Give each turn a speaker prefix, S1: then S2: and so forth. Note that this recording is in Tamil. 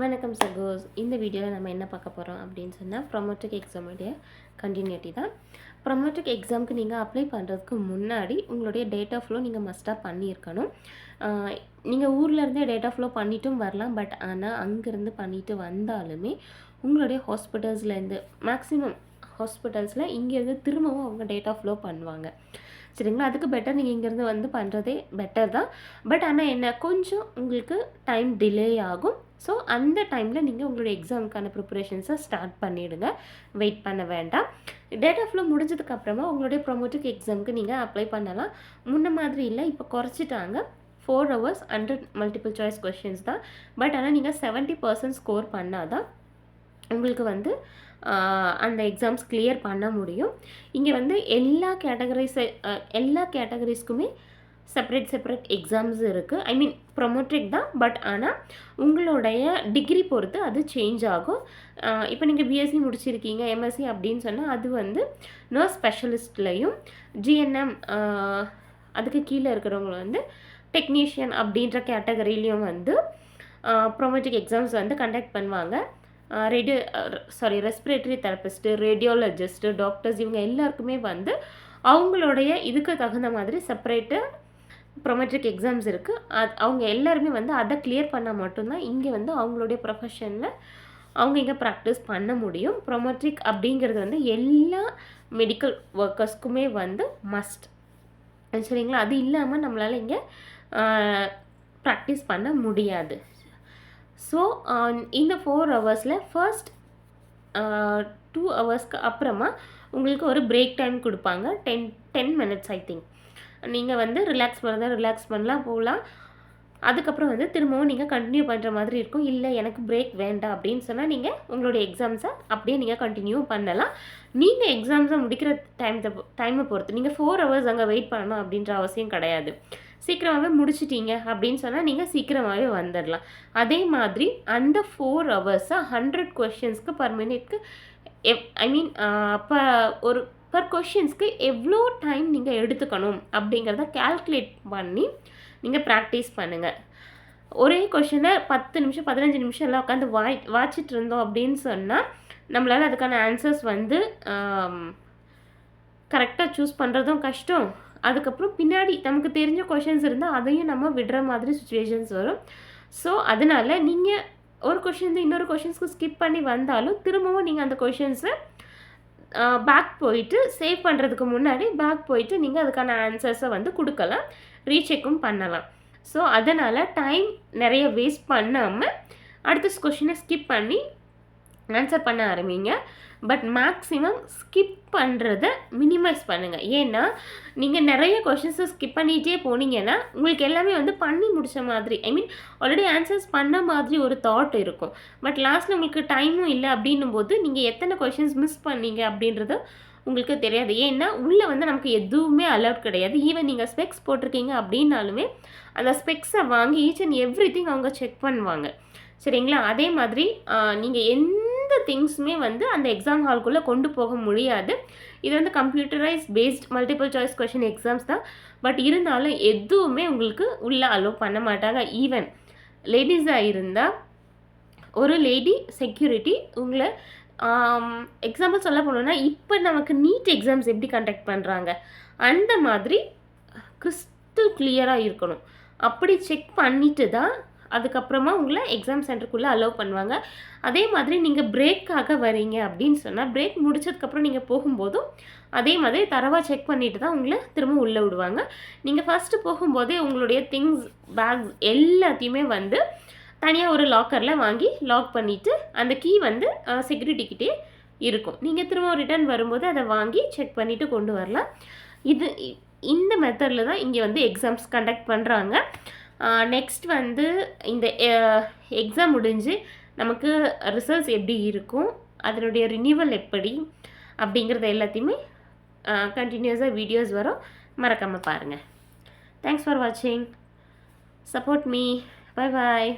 S1: வணக்கம் சகோஸ். இந்த வீடியோவில் நம்ம என்ன பார்க்க போகிறோம் அப்படின்னு சொன்னால் ப்ரொமோட்டிக் எக்ஸாமுடைய கண்டினியூட்டி தான். ப்ரொமோட்டிக் எக்ஸாமுக்கு நீங்கள் அப்ளை பண்ணுறதுக்கு முன்னாடி உங்களுடைய டேட்டா ஃப்ளோ நீங்கள் மஸ்ட்டாக பண்ணியிருக்கணும். நீங்கள் ஊர்லேருந்தே டேட்டா ஃப்ளோ பண்ணிட்டும் வரலாம். பட் ஆனால் அங்கேருந்து பண்ணிட்டு வந்தாலுமே உங்களுடைய ஹாஸ்பிட்டல்ஸ்லேருந்து மேக்ஸிமம் ஹாஸ்பிட்டல்ஸில் இங்கேருந்து திரும்பவும் அவங்க டேட்டா ஃப்ளோ பண்ணுவாங்க. சரிங்களா? அதுக்கு பெட்டர் நீங்கள் இங்கேருந்து வந்து பண்ணுறதே பெட்டர் தான். பட் ஆனால் என்ன, கொஞ்சம் உங்களுக்கு டைம் டிலே ஆகும். ஸோ அந்த டைமில் நீங்கள் உங்களுடைய எக்ஸாமுக்கான ப்ரிப்பரேஷன்ஸை ஸ்டார்ட் பண்ணிவிடுங்க. வெயிட் பண்ண வேண்டாம். டேட்டா ஃப்ளோ முடிஞ்சதுக்கப்புறமா உங்களுடைய ப்ரொமோட்டிக் எக்ஸாமுக்கு நீங்கள் அப்ளை பண்ணலாம். முன்ன மாதிரி இல்லை, இப்போ குறைச்சிட்டாங்க. 4 hours 100 மல்டிபிள் சாய்ஸ் கொஷின்ஸ் தான். பட் ஆனால் நீங்கள் 70% ஸ்கோர் பண்ணால் தான் உங்களுக்கு வந்து அந்த எக்ஸாம்ஸ் கிளியர் பண்ண முடியும். இங்கே வந்து எல்லா கேட்டகரிஸ்க்குமே செப்பரேட் எக்ஸாம்ஸ் இருக்குது. ஐ மீன் ப்ரொமோட்டிக் தான். பட் ஆனால் உங்களுடைய டிகிரி பொறுத்து அது சேஞ்ச் ஆகும். இப்போ நீங்கள் பிஎஸ்சி முடிச்சிருக்கீங்க, எம்எஸ்சி அப்படின்னு சொன்னால் அது வந்து நர்ஸ் ஸ்பெஷலிஸ்ட்லேயும், ஜிஎன்எம் அதுக்கு கீழே இருக்கிறவங்க வந்து டெக்னீஷியன் அப்படின்ற கேட்டகரியிலையும் வந்து ப்ரொமோட்டிக் எக்ஸாம்ஸ் வந்து கண்டக்ட் பண்ணுவாங்க. ரெஸ்பிரேட்டரி தெரபிஸ்ட்டு, ரேடியோலஜிஸ்ட்டு, டாக்டர்ஸ் இவங்க எல்லாருக்குமே வந்து அவங்களுடைய இதுக்கு தகுந்த மாதிரி செப்பரேட்டு ப்ரொமோட்டிக் எக்ஸாம்ஸ் இருக்குது. அவங்க எல்லாருமே வந்து அதை கிளியர் பண்ணால் மட்டும்தான் இங்கே வந்து அவங்களுடைய ப்ரொஃபஷனில் அவங்க இங்கே ப்ராக்டிஸ் பண்ண முடியும். ப்ரொமோட்டிக் அப்படிங்கிறது வந்து எல்லா மெடிக்கல் ஒர்க்கர்ஸ்க்குமே வந்து மஸ்ட். சரிங்களா? அது இல்லாமல் நம்மளால் இங்கே ப்ராக்டிஸ் பண்ண முடியாது. ஸோ இந்த 4 ஹவர்ஸில் ஃபர்ஸ்ட் 2 ஹவர்ஸ்க்கு அப்புறமா உங்களுக்கு ஒரு பிரேக் டைம் கொடுப்பாங்க. 10 minutes ஐ திங்க். நீங்கள் வந்து ரிலாக்ஸ் பண்ணலாம், போகலாம். அதுக்கப்புறம் வந்து திரும்பவும் நீங்கள் கண்டினியூ பண்ணுற மாதிரி இருக்கும். இல்லை எனக்கு பிரேக் வேண்டாம் அப்படின்னு சொன்னால் நீங்கள் உங்களுடைய எக்ஸாம்ஸை அப்படியே நீங்கள் கண்டினியூ பண்ணலாம். நீங்கள் எக்ஸாம்ஸை முடிக்கிற டைமை பொறுத்து நீங்கள் 4 hours அங்கே வெயிட் பண்ணணும் அப்படின்ற அவசியம் கிடையாது. சீக்கிரமாகவே முடிச்சிட்டீங்க அப்படின்னு சொன்னால் நீங்கள் சீக்கிரமாகவே வந்துடலாம். அதே மாதிரி அந்த 4 ஹவர்ஸை 100 கொஷின்ஸ்க்கு பர் மினிட்க்கு ஐ மீன் அப்போ ஒரு பர் கொஷின்ஸ்க்கு எவ்வளோ டைம் நீங்கள் எடுத்துக்கணும் அப்படிங்கிறத கால்குலேட் பண்ணி நீங்கள் ப்ராக்டிஸ் பண்ணுங்கள். ஒரே கொஷினை 10 நிமிஷம் 15 நிமிஷம் எல்லாம் உட்காந்து வாச்சிட்டு இருந்தோம் அப்படின்னு சொன்னால் நம்மளால் அதுக்கான ஆன்சர்ஸ் வந்து கரெக்டாக சூஸ் பண்ணுறதும் கஷ்டம். அதுக்கப்புறம் பின்னாடி நமக்கு தெரிஞ்ச கொஷின்ஸ் இருந்தால் அதையும் நம்ம விடுற மாதிரி சுச்சுவேஷன்ஸ் வரும். ஸோ அதனால் நீங்கள் ஒரு கொஷின் இன்னொரு கொஷின்ஸ்க்கு ஸ்கிப் பண்ணி வந்தாலும் திரும்பவும் நீங்கள் அந்த கொஷின்ஸை பேக் போயிட்டு சேவ் பண்ணுறதுக்கு முன்னாடி பேக் போயிட்டு நீங்கள் அதுக்கான ஆன்சர்ஸை வந்து கொடுக்கலாம், ரீசெக்கும் பண்ணலாம். ஸோ அதனால் டைம் நிறைய வேஸ்ட் பண்ணாமல் அடுத்த கொஷினை ஸ்கிப் பண்ணி ஆன்சர் பண்ண ஆரம்பிங்க. பட் மேக்ஸிமம் ஸ்கிப் பண்ணுறதை மினிமைஸ் பண்ணுங்கள். ஏன்னா நீங்கள் நிறைய கொஷின்ஸை ஸ்கிப் பண்ணிகிட்டே போனீங்கன்னா உங்களுக்கு எல்லாமே வந்து பண்ணி முடித்த மாதிரி, ஐ மீன் ஆல்ரெடி ஆன்சர்ஸ் பண்ண மாதிரி ஒரு தாட் இருக்கும். பட் லாஸ்ட்டில் உங்களுக்கு டைமும் இல்லை அப்படின்னும் போது நீங்கள் எத்தனை கொஷின்ஸ் மிஸ் பண்ணீங்க அப்படின்றது உங்களுக்கு தெரியாது. ஏன்னா உள்ளே வந்து நமக்கு எதுவுமே அலர்ட் கிடையாது. ஈவன் நீங்கள் ஸ்பெக்ஸ் போட்டிருக்கீங்க அப்படின்னாலுமே அந்த ஸ்பெக்ஸை வாங்கி ஈச் அண்ட் எவ்ரிதிங் அவங்க செக் பண்ணுவாங்க. சரிங்களா? அதே மாதிரி நீங்கள் எந்த திங்ஸுமே வந்து அந்த எக்ஸாம் ஹால்குள்ளே கொண்டு போக முடியாது. இது வந்து computerise based multiple choice question exams தான். பட் இருந்தாலும் எதுவுமே உங்களுக்கு உள்ளே அலோவ் பண்ண மாட்டாங்க. ஈவன் லேடிஸாக இருந்தால் ஒரு லேடி செக்யூரிட்டி உங்களை எக்ஸாம்பிள் சொல்ல போனோன்னா இப்போ நமக்கு நீட் எக்ஸாம்ஸ் எப்படி கண்டக்ட் பண்ணுறாங்க அந்த மாதிரி கிறிஸ்டல் கிளியராக இருக்கணும். அப்படி செக் பண்ணிட்டு தான் அதுக்கப்புறமா உங்களை எக்ஸாம் சென்டருக்குள்ளே அலோவ் பண்ணுவாங்க. அதே மாதிரி நீங்கள் பிரேக்காக வரீங்க அப்படின்னு சொன்னால் பிரேக் முடிச்சதுக்கப்புறம் நீங்கள் போகும்போதும் அதே மாதிரி தரவாக செக் பண்ணிட்டு தான் உங்களை திரும்ப உள்ளே விடுவாங்க. நீங்கள் ஃபஸ்ட்டு போகும்போதே உங்களுடைய திங்ஸ் பேக்ஸ் எல்லாத்தையுமே வந்து தனியாக ஒரு லாக்கரில் வாங்கி லாக் பண்ணிவிட்டு அந்த கீ வந்து செக்யூரிட்டிக்கிட்டே இருக்கும். நீங்கள் திரும்ப ரிட்டர்ன் வரும்போது அதை வாங்கி செக் பண்ணிவிட்டு கொண்டு வரலாம். இந்த மெத்தடில் தான் இங்கே வந்து எக்ஸாம்ஸ் கண்டக்ட் பண்ணுறாங்க. நெக்ஸ்ட் வந்து இந்த எக்ஸாம் முடிஞ்சு நமக்கு ரிசல்ட்ஸ் எப்படி இருக்கும், அதனுடைய ரினியூவல் எப்படி அப்படிங்கிறத எல்லாத்தையுமே கண்டினியூஸாக வீடியோஸ் வரும், மறக்காமல் பாருங்கள். தேங்க்ஸ் ஃபார் வாட்சிங். Support me. Bye bye.